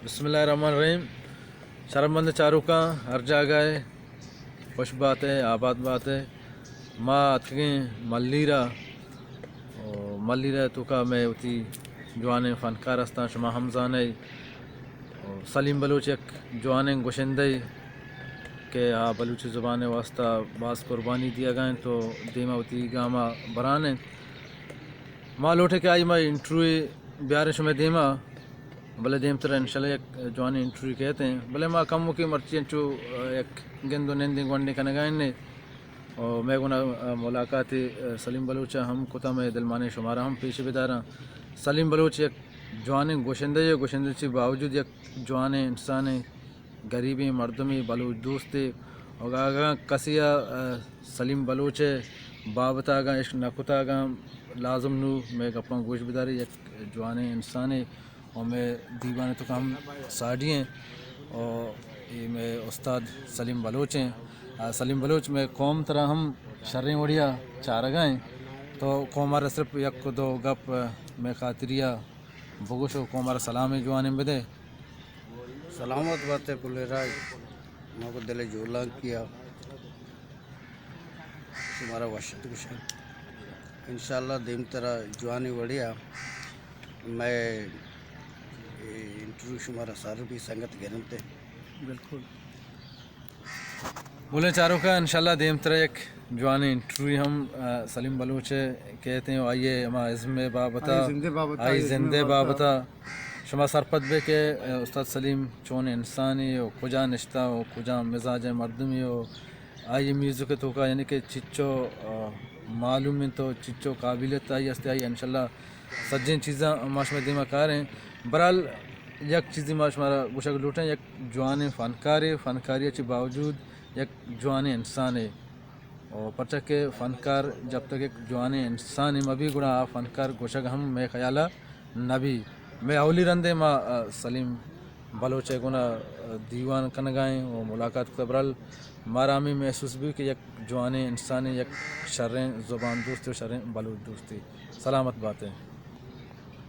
बिस्मिल्लाहिर्रहमानिर्रहीम। शर्मंद चारुका हर जगह है, खुश बात है, आबाद बात है। माँ अतके मल्लीरा और मल्लीरा तो का मैं उती जवान फ़नकार हस्ता शमा हमजान है और सलीम बलूच एक जवान गोशंदे के बलूची ज़ुबान वास्ता बास कुर्बानी दिया गए तो दीमा उती गामा बराने माँ लोटे के आई मैं इंटरव्यू ब्यारे शुमे दीमा भले देम तरह इंशाल्लाह एक जवानी इंटरव्यू कहते हैं भले माँ कम की मर्ची चो एक गेंदो नंदी गंडे कने गए ने और मैं गुना मुलाकात सलीम बलूच हम कुता में दिलमाने शुमारा हम पीछे बिदारा सलीम बलूच एक जवान गोशंदे से बावजूद एक जवान इंसान गरीबी मर्दमी बलूच दोस्ती और आगा कसिया सलीम बलूच बाबतागा इश्क नकुतागा लाजम नू मैं अपना गोश बिदारी एक जवान इंसान और मैं दीवाने तो काम साड़ी हैं और ये मैं उस्ताद सलीम बलूच हैं। सलीम बलूच में कौम तरह हम शर्रें उड़िया चार गए तो कौमारा सिर्फ एक दो गप में खातिरिया बगुशो कौमारा सलाम जवान बदे सलामत बातें पुलेरा मको दिले जोला किया तुम्हारा वशत कुछ इंशाल्लाह देम तरह जवानी बढ़िया मैं इंटरव्यू शुमारा सार भी संगत गिरनते बिल्कुल बोले चारों का इंशाल्लाह देम तरह एक जवान इंटरव्यू हम सलीम बलूच कहते हैं आइए हमा इज़्म बाबता आई जिंदे बाबता शमा सरपत बे के उस्ताद सलीम चोन इंसानी और कुजा निश्ता और कुजा मिजाज मर्दमी और आई म्यूज़िक तो का यानी कि चिच्चो मालूम तो चिच्चो काबिलियत आई हस्ते आई इंशाल्लाह सज्जन चीज़ा माश में दिमा कार हैं बहरहाल एक चीज़ माश हमारा गुशा लूटें एक जवान फ़नकारी के बावजूद एक जवान इंसान है और पर्चा के फ़नकार जब तक एक जवान इंसान है मभी गुणा फ़नकार गोशा हम मैं ख्याला नबी मैं अवली रंदे माँ सलीम बलोच गुना दीवान कन गाएँ और मुलाकात कबरल मारा में महसूस भी कि एक जवान इंसान एक शर्रें ज़ुबान दोस्ती और शर्रें बलूच दोस्ती सलामत बातें।